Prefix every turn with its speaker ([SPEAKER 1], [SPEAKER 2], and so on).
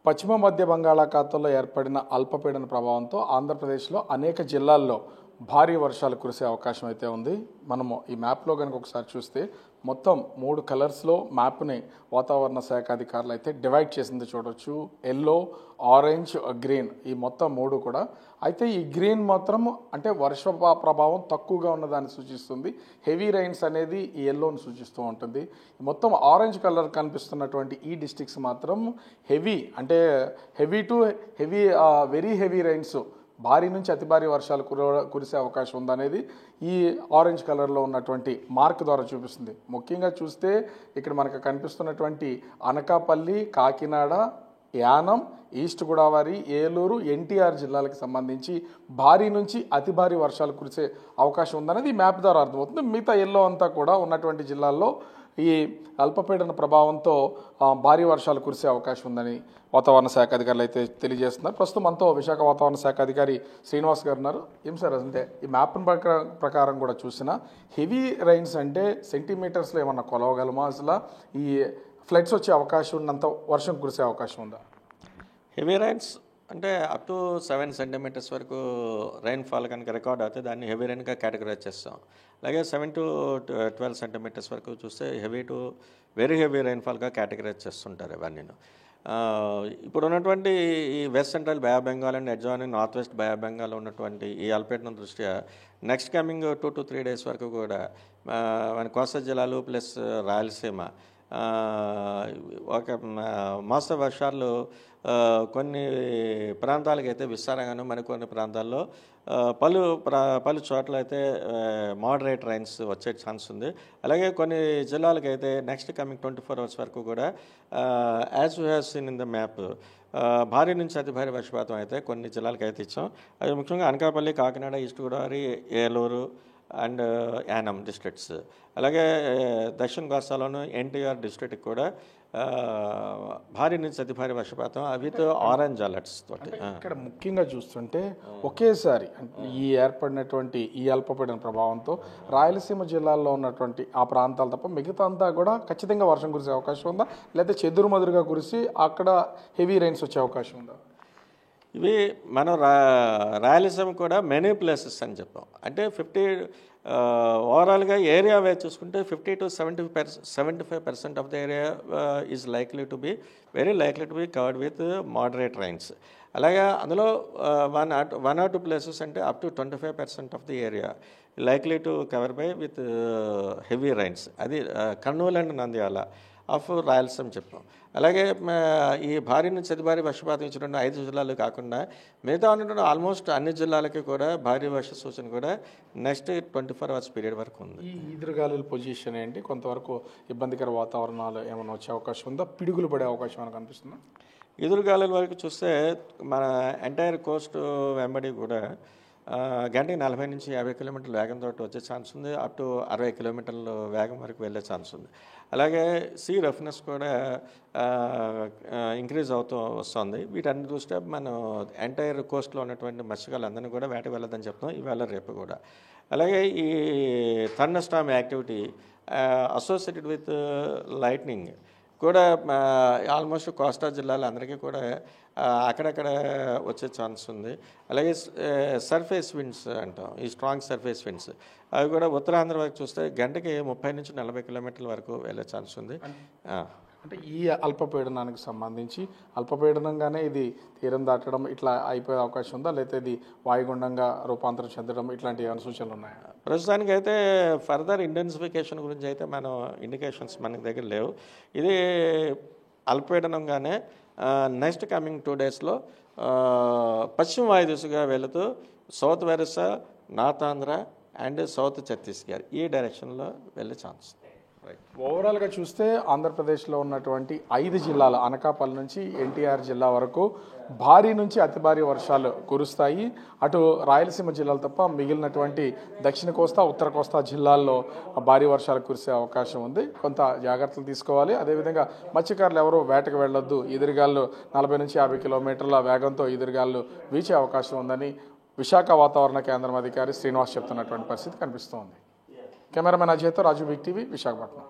[SPEAKER 1] పశ్చిమ మధ్య బంగాళాఖాతంలో ఏర్పడిన అల్పపీడన ప్రభావంతో ఆంధ్రప్రదేశ్లో అనేక జిల్లాల్లో భారీ వర్షాలు కురిసే అవకాశం అయితే ఉంది. మనము ఈ మ్యాప్లో కనుక ఒకసారి చూస్తే మొత్తం 3 కలర్స్లో మ్యాప్ని వాతావరణ శాఖ అధికారులు అయితే డివైడ్ చేసింది చూడవచ్చు. ఎల్లో, ఆరెంజ్, గ్రీన్, ఈ మొత్తం 3 కూడా. అయితే ఈ గ్రీన్ మాత్రం అంటే వర్ష ప్రభావం తక్కువగా ఉన్నదాన్ని సూచిస్తుంది. హెవీ రైన్స్ అనేది ఈ ఎల్లోని సూచిస్తూ ఉంటుంది. మొత్తం ఆరెంజ్ కలర్ కనిపిస్తున్నటువంటి ఈ డిస్ట్రిక్ట్స్ మాత్రం హెవీ అంటే heavy to heavy very heavy rains, భారీ నుంచి అతి భారీ వర్షాలు కురిసే అవకాశం ఉందనేది ఈ ఆరెంజ్ కలర్లో ఉన్నటువంటి మార్క్ ద్వారా చూపిస్తుంది. ముఖ్యంగా చూస్తే ఇక్కడ మనకు కనిపిస్తున్నటువంటి అనకాపల్లి, కాకినాడ, యానం, ఈస్ట్ గోదావరి, ఏలూరు, ఎన్టీఆర్ జిల్లాలకు సంబంధించి భారీ నుంచి అతి భారీ వర్షాలు కురిసే అవకాశం ఉందనేది ఈ మ్యాప్ ద్వారా అర్థమవుతుంది. మిగతా ఎల్లో అంతా కూడా ఉన్నటువంటి జిల్లాల్లో ఈ అల్పపీడన ప్రభావంతో భారీ వర్షాలు కురిసే అవకాశం ఉందని వాతావరణ శాఖ అధికారులు అయితే తెలియజేస్తున్నారు. ప్రస్తుతం మనతో విశాఖ వాతావరణ శాఖ అధికారి శ్రీనివాస్ గారు ఉన్నారు. ఏం సార్, అంటే ఈ మ్యాప్ ప్రకారం కూడా చూసిన హెవీ రైన్స్ అంటే సెంటీమీటర్స్లో ఏమన్నా కొలవగలమా? అసలు ఈ ఫ్లడ్స్ వచ్చే అవకాశం ఉన్నంత వర్షం కురిసే అవకాశం ఉందా?
[SPEAKER 2] హెవీ రైన్స్ అంటే అప్ టు 7 సెంటీమీటర్స్ వరకు రైన్ఫాల్ కనుక రికార్డ్ అవుతే దాన్ని హెవీ రైన్గా కేటగరైజ్ చేస్తాం. అలాగే 7 to 12 సెంటీమీటర్స్ వరకు చూస్తే హెవీ టు వెరీ హెవీ రైన్ఫాల్గా కేటగరైజ్ చేస్తుంటారు ఇవన్నీ. ఇప్పుడు ఉన్నటువంటి ఈ west central Bay of Bengal and adjoining north west Bay of Bengal ఉన్నటువంటి ఈ అల్పపీడనం దృష్ట్యా నెక్స్ట్ కమింగ్ 2 to 3 డేస్ వరకు కూడా మన కోస్తా జిల్లాలు ప్లస్ రాయలసీమ ఒక మోస్తరు వర్షాలు కొన్ని ప్రాంతాలకు అయితే విస్తారంగాను, మరికొన్ని ప్రాంతాల్లో పలు చోట్ల అయితే మోడరేట్ రైన్స్ వచ్చే ఛాన్స్ ఉంది. అలాగే కొన్ని జిల్లాలకైతే నెక్స్ట్ కమింగ్ 24 అవర్స్ వరకు కూడా as you have seen in the map భారీ నుంచి అతి భారీ వర్షపాతం అయితే కొన్ని జిల్లాలకు అయితే ఇచ్చాం. అది ముఖ్యంగా Anakapalli, Kakinada, east Godavari, Eluru and Yanam districts. అలాగే దక్షిణ కోస్తాలోను ఎన్టీఆర్ డిస్ట్రిక్ట్ కూడా భారీ నుంచి అతి భారీ వర్షపాతం విత్ ఆరెంజ్ అలర్ట్స్ తోటి.
[SPEAKER 1] ఇక్కడ ముఖ్యంగా చూస్తుంటే ఒకేసారి ఈ ఏర్పడినటువంటి ఈ అల్పపీడన ప్రభావంతో రాయలసీమ జిల్లాల్లో ఉన్నటువంటి ఆ ప్రాంతాలు తప్ప మిగతా అంతా కూడా ఖచ్చితంగా వర్షం కురిసే అవకాశం ఉందా, లేదా చెదురుమదురుగా కురిసి అక్కడ హెవీ రైన్స్ వచ్చే అవకాశం ఉందా?
[SPEAKER 2] ఇవి మనం రాయలసీమ కూడా మెనీ ప్లేసెస్ అని చెప్పాం. అంటే ఓవరాల్గా ఏరియా వైజ్ చూసుకుంటే 50 to 75% of the area is likely to be very likely to be covered with moderate rains. అలాగే అందులో 1 or 2 ప్లేసెస్ అంటే up to 25% of the area likely to cover by with heavy rains. అది Kurnool and Nandyal of Rayalaseema చెప్పాం. అలాగే ఈ భారీ నుంచి అతి భారీ వర్షపాతం ఇచ్చినటువంటి 5 జిల్లాలు కాకుండా మిగతా ఉన్నటువంటి ఆల్మోస్ట్ అన్ని జిల్లాలకి కూడా భారీ వర్ష సూచన కూడా నెక్స్ట్ 24 అవర్స్ పీరియడ్ వరకు ఉంది.
[SPEAKER 1] ఈ ఈదురుగాలుల పొజిషన్ ఏంటి? కొంతవరకు ఇబ్బందికర వాతావరణాలు ఏమైనా వచ్చే అవకాశం ఉందా? పిడుగులు పడే అవకాశం ఏమైనా కనిపిస్తుందా?
[SPEAKER 2] ఎదురుగాలుల వరకు చూస్తే మన ఎంటైర్ కోస్ట్ వెంబడి కూడా గంటకి 40 నుంచి 50 కిలోమీటర్ల వేగంతో వచ్చే ఛాన్స్ ఉంది. అప్ టు 60 కిలోమీటర్ల వేగం వరకు వెళ్ళే ఛాన్స్ ఉంది. అలాగే సీ రఫ్నెస్ కూడా ఇంక్రీజ్ అవుతూ వస్తుంది. వీటన్ని చూస్తే మనం ఎంటైర్ కోస్ట్లో ఉన్నటువంటి మత్స్యకారులందరినీ కూడా వేటకు వెళ్ళదని చెప్తాం ఈవేళ రేపు కూడా. అలాగే ఈ thunder Storm activity associated with lightning కూడా ఆల్మోస్ట్ కోస్తా జిల్లాలో అందరికీ కూడా అక్కడక్కడ వచ్చే ఛాన్స్ ఉంది. అలాగే సర్ఫేస్ విండ్స్ అంటాం, ఈ స్ట్రాంగ్ సర్ఫేస్ విండ్స్ అవి కూడా ఉత్తరాంధ్ర వరకు చూస్తే గంటకి 30 నుంచి 40 కిలోమీటర్ల వరకు వెళ్ళే ఛాన్స్ ఉంది.
[SPEAKER 1] అంటే ఈ అల్పపీడనానికి సంబంధించి అల్పపీడనంగానే ఇది తీరం దాటడం ఇట్లా అయిపోయే అవకాశం ఉందా, లేకపోతే ఇది వాయుగుండంగా రూపాంతరం చెందడం ఇట్లాంటి ఏమైనా సూచనలు ఉన్నాయా?
[SPEAKER 2] ప్రస్తుతానికైతే ఫర్దర్ ఇంటెన్సిఫికేషన్ గురించి అయితే మనం ఇండికేషన్స్ మనకి దగ్గర లేవు. ఇది అల్పపీడనంగానే నెక్స్ట్ కమింగ్ 2 డేస్లో పశ్చిమ వాయు దిశగా వెళుతూ south Orissa, north Andhra and south Chhattisgarh ఈ డైరెక్షన్లో వెళ్ళే ఛాన్స్.
[SPEAKER 1] ఓవరాల్గా చూస్తే ఆంధ్రప్రదేశ్లో ఉన్నటువంటి 5 జిల్లాలు అనకాపల్లి నుంచి ఎన్టీఆర్ జిల్లా వరకు భారీ నుంచి అతి భారీ వర్షాలు కురుస్తాయి. అటు రాయలసీమ జిల్లాలు తప్ప మిగిలినటువంటి దక్షిణ కోస్తా, ఉత్తర కోస్తా జిల్లాల్లో భారీ వర్షాలు కురిసే అవకాశం ఉంది. కొంత జాగ్రత్తలు తీసుకోవాలి. అదేవిధంగా మత్స్యకారులు ఎవరు వేటకు వెళ్ళొద్దు. ఎదురుగాళ్ళు 40 నుంచి 50 కిలోమీటర్ల వేగంతో ఎదురుగాళ్ళు వీచే అవకాశం ఉందని విశాఖ వాతావరణ కేంద్రం అధికారి శ్రీనివాస్ చెప్తున్నటువంటి పరిస్థితి కనిపిస్తోంది. కెమెరామెన్ అజయ్తో రాజు, బిగ్ టీవీ, విశాఖపట్నం.